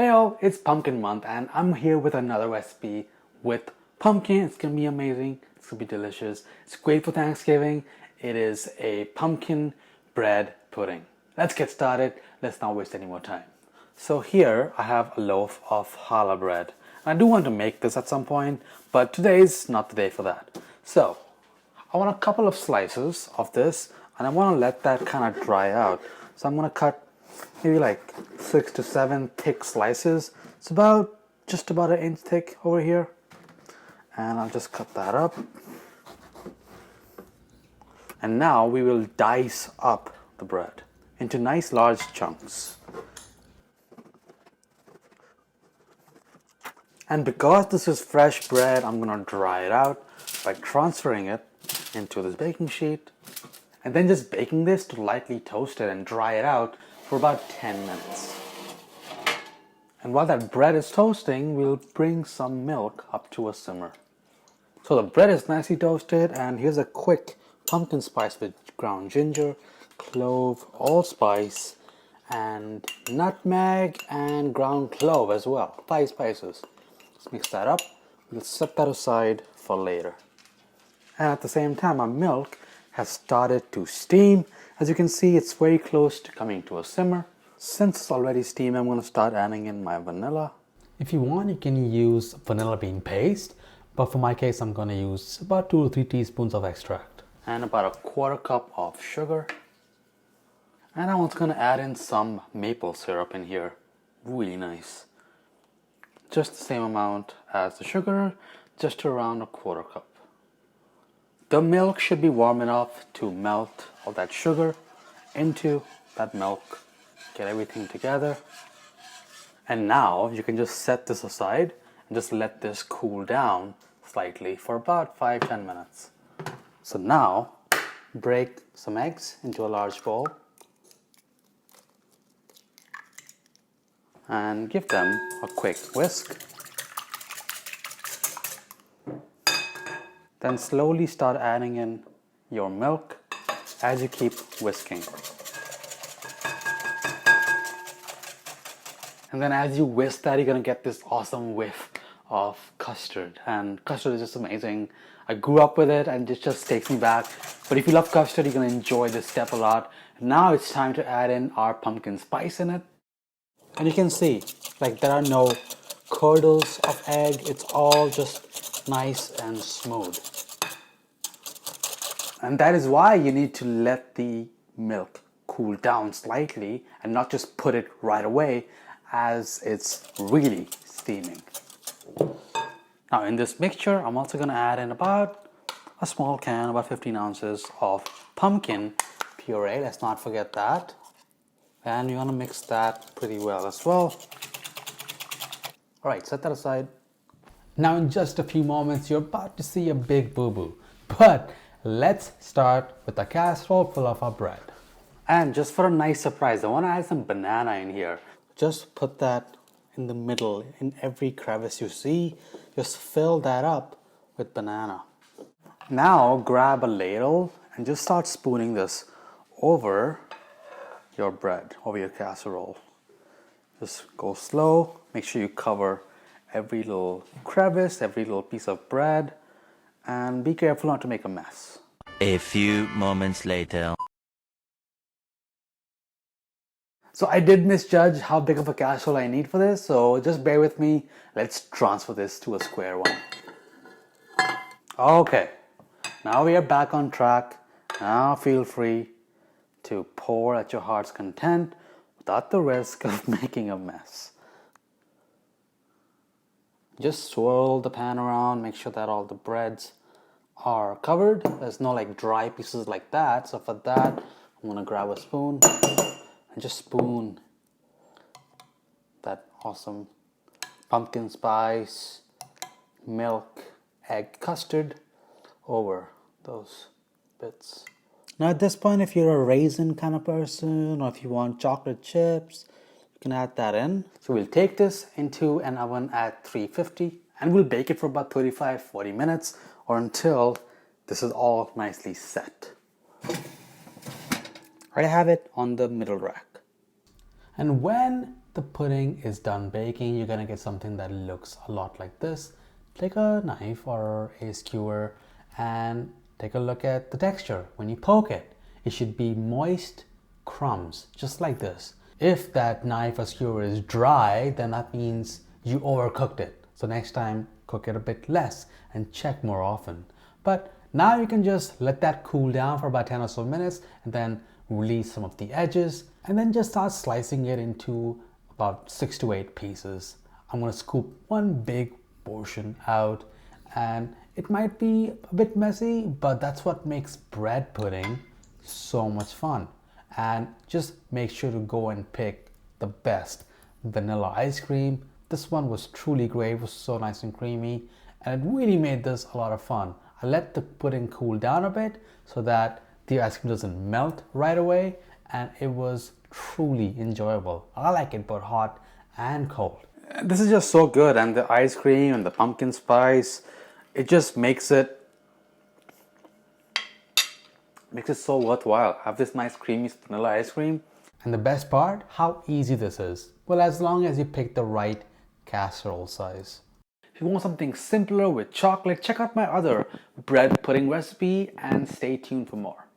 Hey all, it's pumpkin month and I'm here with another recipe with pumpkin. It's gonna be amazing, it's gonna be delicious, it's great for Thanksgiving. It is a pumpkin bread pudding. Let's get started, let's not waste any more time. So here I have a loaf of challah bread. I do want to make this at some point, but today is not the day for that. So I want a couple of slices of this and I want to let that kind of dry out. So I'm going to cut maybe like 6 to 7 thick slices. It's just about an inch thick over here. And I'll just cut that up. And now we will dice up the bread into nice large chunks. And because this is fresh bread, I'm going to dry it out by transferring it into this baking sheet and then just baking this to lightly toast it and dry it out for about 10 minutes. And while that bread is toasting, we'll bring some milk up to a simmer. So the bread is nicely toasted, and here's a quick pumpkin spice with ground ginger, clove, allspice, and nutmeg and ground clove as well. 5 spices. Let's mix that up. We'll set that aside for later. And at the same time, our milk has started to steam. As you can see, it's very close to coming to a simmer. Since it's already steamed, I'm going to start adding in my vanilla. If you want, you can use vanilla bean paste, but for my case, I'm going to use about 2 or 3 teaspoons of extract. And about 1/4 cup of sugar. And I'm also going to add in some maple syrup in here. Really nice. Just the same amount as the sugar, just around 1/4 cup. The milk should be warm enough to melt all that sugar into that milk. Get everything together. And now you can just set this aside and just let this cool down slightly for about 5-10 minutes. So now break some eggs into a large bowl and give them a quick whisk. Then slowly start adding in your milk as you keep whisking. And then as you whisk that, you're gonna get this awesome whiff of custard. And custard is just amazing. I grew up with it and it just takes me back. But if you love custard, you're gonna enjoy this step a lot. Now it's time to add in our pumpkin spice in it. And you can see, like, there are no curdles of egg. It's all just nice and smooth. And that is why you need to let the milk cool down slightly and not just put it right away as it's really steaming. Now in this mixture, I'm also going to add in about a small can, about 15 ounces of pumpkin puree. Let's not forget that. And you're going to mix that pretty well as well. All right, set that aside. Now in just a few moments, you're about to see a big boo-boo. But let's start with a casserole full of our bread. And just for a nice surprise, I want to add some banana in here. Just put that in the middle, in every crevice you see. Just fill that up with banana. Now grab a ladle and just start spooning this over your bread, over your casserole. Just go slow. Make sure you cover every little crevice, every little piece of bread, and be careful not to make a mess. A few moments later. So I did misjudge how big of a casserole I need for this, so just bear with me. Let's transfer this to a square one. Okay, now we are back on track. Now feel free to pour at your heart's content without the risk of making a mess. Just swirl the pan around, make sure that all the breads are covered. There's no like dry pieces like that. So for that, I'm gonna grab a spoon and just spoon that awesome pumpkin spice, milk, egg custard over those bits. Now at this point, if you're a raisin kind of person or if you want chocolate chips, you can add that in. So we'll take this into an oven at 350 and we'll bake it for about 35-40 minutes or until this is all nicely set. I have it on the middle rack. And when the pudding is done baking, you're gonna get something that looks a lot like this. Take a knife or a skewer and take a look at the texture. When you poke it, it should be moist crumbs, just like this. If that knife or skewer is dry, then that means you overcooked it. So next time, cook it a bit less and check more often. But now you can just let that cool down for about 10 or so minutes and then release some of the edges and then just start slicing it into about 6 to 8 pieces. I'm gonna scoop one big portion out, and it might be a bit messy, but that's what makes bread pudding so much fun. And just make sure to go and pick the best vanilla ice cream. This one was truly great, it was so nice and creamy, and it really made this a lot of fun. I let the pudding cool down a bit so that the ice cream doesn't melt right away, and it was truly enjoyable. I like it both hot and cold. This is just so good, and the ice cream and the pumpkin spice, it just makes it so worthwhile. Have this nice creamy vanilla ice cream. And the best part, how easy this is. Well, as long as you pick the right casserole size. If you want something simpler with chocolate, check out my other bread pudding recipe and stay tuned for more.